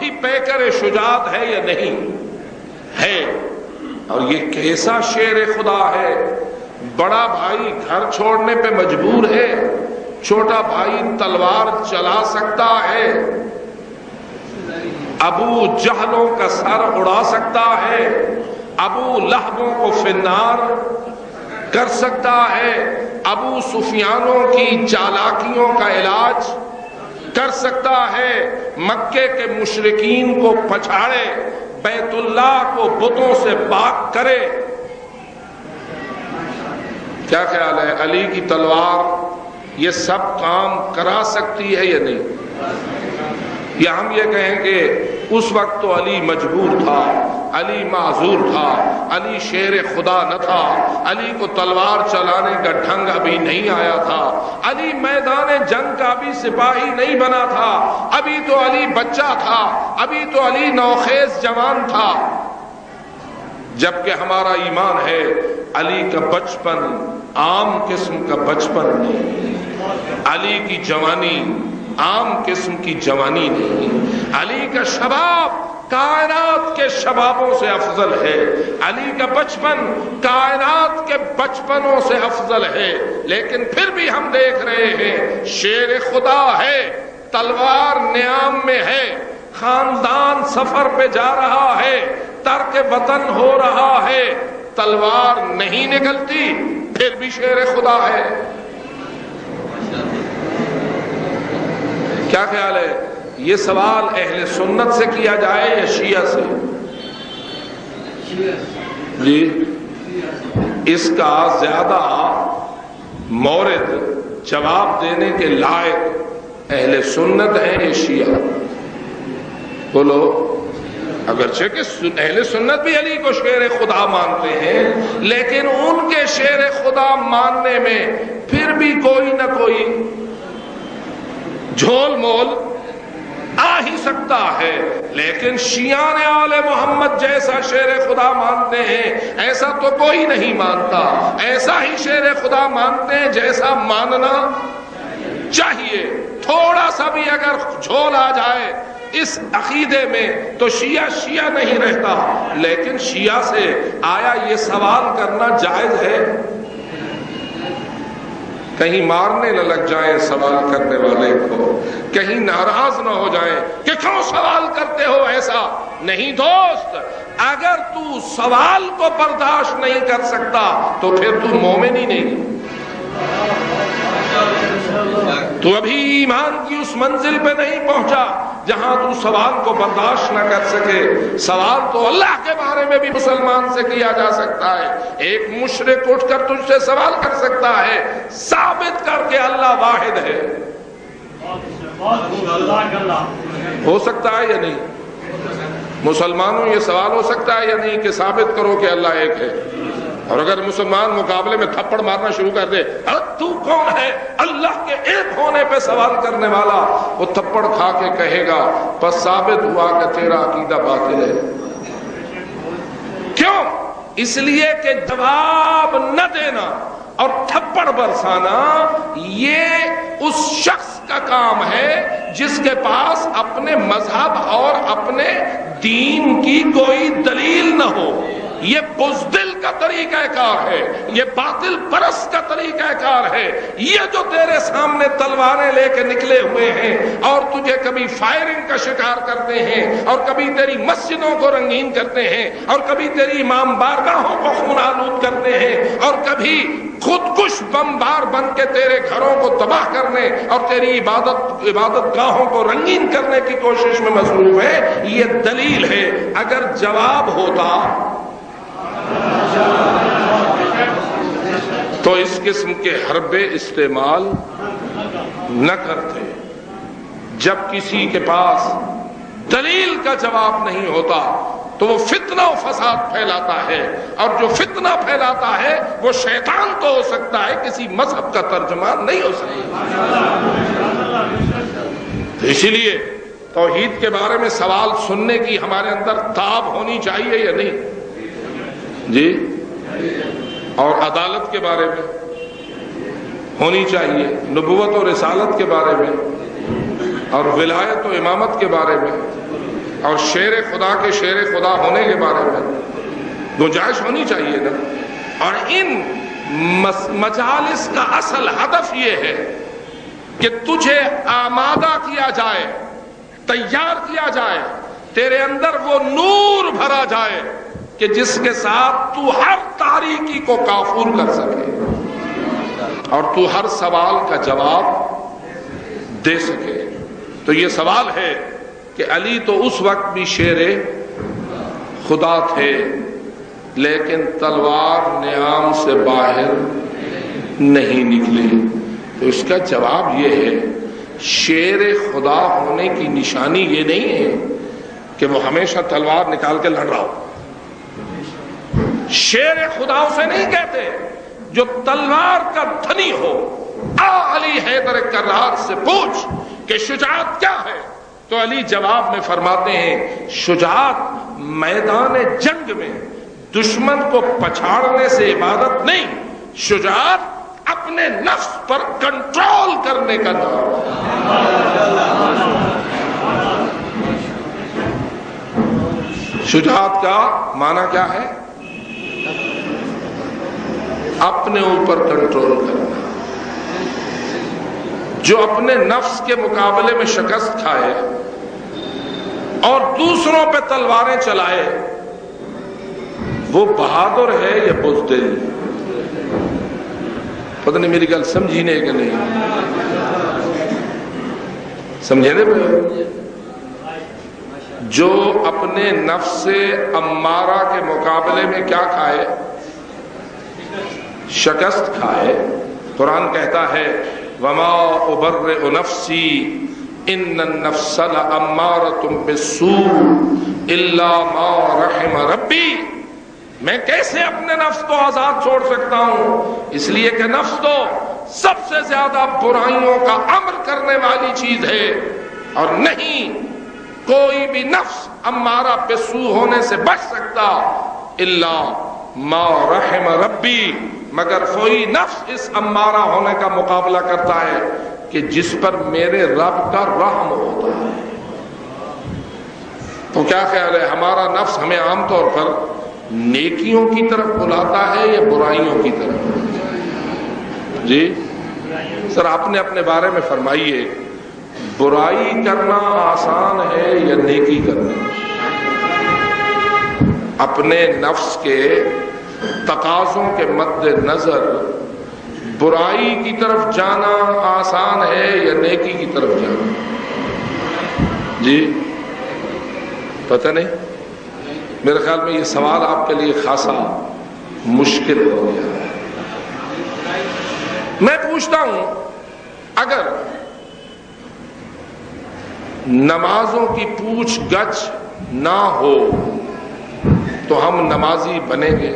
بھی پیکر شجاعت ہے یا نہیں ہے؟ اور یہ کیسا شیر خدا ہے؟ بڑا بھائی گھر چھوڑنے پہ مجبور ہے، چھوٹا بھائی تلوار چلا سکتا ہے، ابو جہلوں کا سر اڑا سکتا ہے، ابو لہبوں کو فنار کر سکتا ہے، ابو سفیانوں کی چالاکیوں کا علاج کر سکتا ہے، مکے کے مشرکین کو پچھاڑے، بیت اللہ کو بتوں سے پاک کرے۔ کیا خیال ہے علی کی تلوار یہ سب کام کرا سکتی ہے یا نہیں؟ یا ہم یہ کہیں کہ اس وقت تو علی مجبور تھا، علی معذور تھا، علی شیر خدا نہ تھا، علی کو تلوار چلانے کا ڈھنگ ابھی نہیں آیا تھا، علی میدان جنگ کا ابھی سپاہی نہیں بنا تھا، ابھی تو علی بچہ تھا، ابھی تو علی نوخیز جوان تھا۔ جبکہ ہمارا ایمان ہے علی کا بچپن عام قسم کا بچپن نہیں، علی کی جوانی عام قسم کی جوانی نہیں، علی کا شباب کائنات کے شبابوں سے افضل ہے، علی کا بچپن کائنات کے بچپنوں سے افضل ہے، لیکن پھر بھی ہم دیکھ رہے ہیں شیر خدا ہے، تلوار نیام میں ہے، خاندان سفر پہ جا رہا ہے، ترک وطن ہو رہا ہے، تلوار نہیں نکلتی، پھر بھی شیر خدا ہے۔ کیا خیال ہے یہ سوال اہل سنت سے کیا جائے یا شیعہ سے؟ جی اس کا زیادہ مورد جواب دینے کے لائق اہل سنت ہیں یا شیعہ؟ بولو۔ اگرچہ کہ اہل سنت بھی علی کو شیر خدا مانتے ہیں، لیکن ان کے شیر خدا ماننے میں پھر بھی کوئی نہ کوئی جھول مول آ ہی سکتا ہے، لیکن شیعان آل محمد جیسا شیر خدا مانتے ہیں ایسا تو کوئی نہیں مانتا، ایسا ہی شیر خدا مانتے ہیں جیسا ماننا چاہیے۔ تھوڑا سا بھی اگر جھول آ جائے اس عقیدے میں تو شیعہ شیعہ نہیں رہتا۔ لیکن شیعہ سے آیا یہ سوال کرنا جائز ہے؟ کہیں مارنے نہ لگ جائیں سوال کرنے والے کو، کہیں ناراض نہ ہو جائیں کہ کیوں سوال کرتے ہو ایسا نہیں۔ دوست اگر تو سوال کو برداشت نہیں کر سکتا تو پھر تو مومن ہی نہیں، تو ابھی ایمان کی اس منزل پہ نہیں پہنچا جہاں تو سوال کو برداشت نہ کر سکے۔ سوال تو اللہ کے بارے میں بھی مسلمان سے کیا جا سکتا ہے، ایک مشرک اٹھ کر تجھ سے سوال کر سکتا ہے، ثابت کر کے اللہ واحد ہے، ہو سکتا ہے یا نہیں؟ مسلمانوں یہ سوال ہو سکتا ہے یا نہیں کہ ثابت کرو کہ اللہ ایک ہے؟ اور اگر مسلمان مقابلے میں تھپڑ مارنا شروع کر دے، تو کون ہے اللہ کے ایک ہونے پہ سوال کرنے والا، وہ تھپڑ کھا کے کہے گا بس ثابت ہوا کہ تیرا عقیدہ باطل ہے۔ کیوں؟ اس لیے کہ جواب نہ دینا اور تھپڑ برسانا یہ اس شخص کا کام ہے جس کے پاس اپنے مذہب اور اپنے دین کی کوئی دلیل نہ ہو۔ یہ بزدل کا طریقہ کار ہے، یہ باطل پرست کا طریقہ کار ہے۔ یہ جو تیرے سامنے تلواریں لے کے نکلے ہوئے ہیں اور تجھے کبھی فائرنگ کا شکار کرتے ہیں اور کبھی تیری مسجدوں کو رنگین کرتے ہیں اور کبھی تیری امام بارگاہوں کو خون آلود کرتے ہیں اور کبھی خودکش بمبار بن کے تیرے گھروں کو تباہ کرنے اور تیری عبادت گاہوں کو رنگین کرنے کی کوشش میں مصروف ہے، یہ دلیل ہے۔ اگر جواب ہوتا تو اس قسم کے حربے استعمال نہ کرتے۔ جب کسی کے پاس دلیل کا جواب نہیں ہوتا تو وہ فتنہ و فساد پھیلاتا ہے، اور جو فتنہ پھیلاتا ہے وہ شیطان تو ہو سکتا ہے، کسی مذہب کا ترجمان نہیں ہو سکتا۔ اسی لیے توحید کے بارے میں سوال سننے کی ہمارے اندر تاب ہونی چاہیے یا نہیں جی؟ اور عدالت کے بارے میں ہونی چاہیے، نبوت اور رسالت کے بارے میں، اور ولایت و امامت کے بارے میں، اور شیر خدا کے شیر خدا ہونے کے بارے میں گنجائش ہونی چاہیے نا. اور ان مجالس کا اصل ہدف یہ ہے کہ تجھے آمادہ کیا جائے، تیار کیا جائے، تیرے اندر وہ نور بھرا جائے کہ جس کے ساتھ تو ہر تاریکی کو کافور کر سکے اور تو ہر سوال کا جواب دے سکے. تو یہ سوال ہے کہ علی تو اس وقت بھی شیر خدا تھے لیکن تلوار نیام سے باہر نہیں نکلے. تو اس کا جواب یہ ہے شیر خدا ہونے کی نشانی یہ نہیں ہے کہ وہ ہمیشہ تلوار نکال کے لڑ رہا ہو. شیر خدا اسے نہیں کہتے جو تلوار کا دھنی ہو. علی حیدر کرار سے پوچھ کہ شجاعت کیا ہے، تو علی جواب میں فرماتے ہیں شجاعت میدان جنگ میں دشمن کو پچھاڑنے سے عبادت نہیں، شجاعت اپنے نفس پر کنٹرول کرنے کا نام. شجاعت کا معنی کیا ہے؟ اپنے اوپر کنٹرول کرنا. جو اپنے نفس کے مقابلے میں شکست کھائے اور دوسروں پہ تلواریں چلائے وہ بہادر ہے یا بزدل؟ پتہ نہیں میری گل سمجھینے کہ نہیں سمجھے دے بھائی. جو اپنے نفس امارہ کے مقابلے میں کیا کھائے؟ شکست کھائے. قرآن کہتا ہے وما ابرئ نفسی ان النفس لامارۃ بالسوء الا ما رحم ربی. میں کیسے اپنے نفس کو آزاد چھوڑ سکتا ہوں؟ اس لیے کہ نفس تو سب سے زیادہ برائیوں کا امر کرنے والی چیز ہے، اور نہیں کوئی بھی نفس امارہ بالسوء ہونے سے بچ سکتا الا ما رحم ربی، مگر کوئی نفس اس امارہ ہونے کا مقابلہ کرتا ہے کہ جس پر میرے رب کا رحم ہوتا ہے. تو کیا خیال ہے ہمارا نفس ہمیں عام طور پر نیکیوں کی طرف بلاتا ہے یا برائیوں کی طرف؟ جی سر آپ نے اپنے بارے میں فرمائیے، برائی کرنا آسان ہے یا نیکی کرنا؟ اپنے نفس کے تقاضوں کے مد نظر برائی کی طرف جانا آسان ہے یا نیکی کی طرف جانا؟ جی پتہ نہیں. میرے خیال میں یہ سوال آپ کے لیے خاصا مشکل ہو گیا ہے. میں پوچھتا ہوں اگر نمازوں کی پوچھ گچھ نہ ہو تو ہم نمازی بنیں گے؟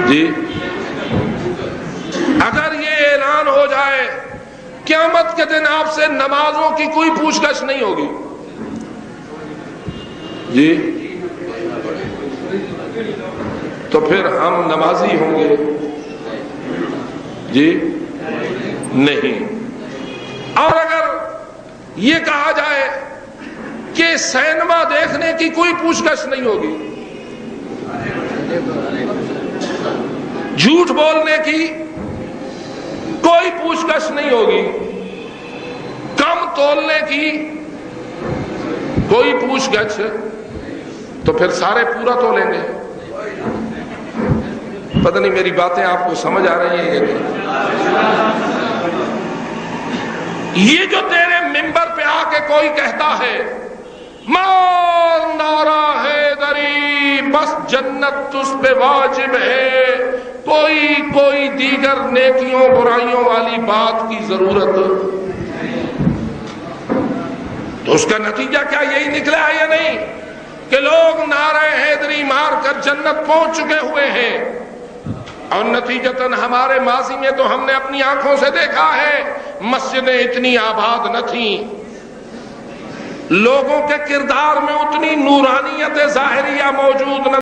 جی اگر یہ اعلان ہو جائے قیامت کے دن آپ سے نمازوں کی کوئی پوچھ گچھ نہیں ہوگی، جی تو پھر ہم نمازی ہوں گے؟ جی نہیں. اور اگر یہ کہا جائے کہ سینما دیکھنے کی کوئی پوچھ گچھ نہیں ہوگی، جھوٹ بولنے کی کوئی پوچھ گچھ نہیں ہوگی، کم تولنے کی کوئی پوچھ گچھ، تو پھر سارے پورا تولیں گے. پتہ نہیں میری باتیں آپ کو سمجھ آ رہی ہیں یا نہیں؟ یہ جو تیرے منبر پہ آ کے کوئی کہتا ہے مار نعرہ حیدری بس جنت تجھ پہ واجب ہے، کوئی دیگر نیکیوں برائیوں والی بات کی ضرورت، تو اس کا نتیجہ کیا یہی نکلا ہے یا نہیں کہ لوگ نعرہ حیدری مار کر جنت پہنچ چکے ہوئے ہیں؟ اور نتیجتاً ہمارے ماضی میں تو ہم نے اپنی آنکھوں سے دیکھا ہے مسجدیں اتنی آباد نہ تھیں، لوگوں کے کردار میں اتنی نورانیت ظاہریہ موجود نہ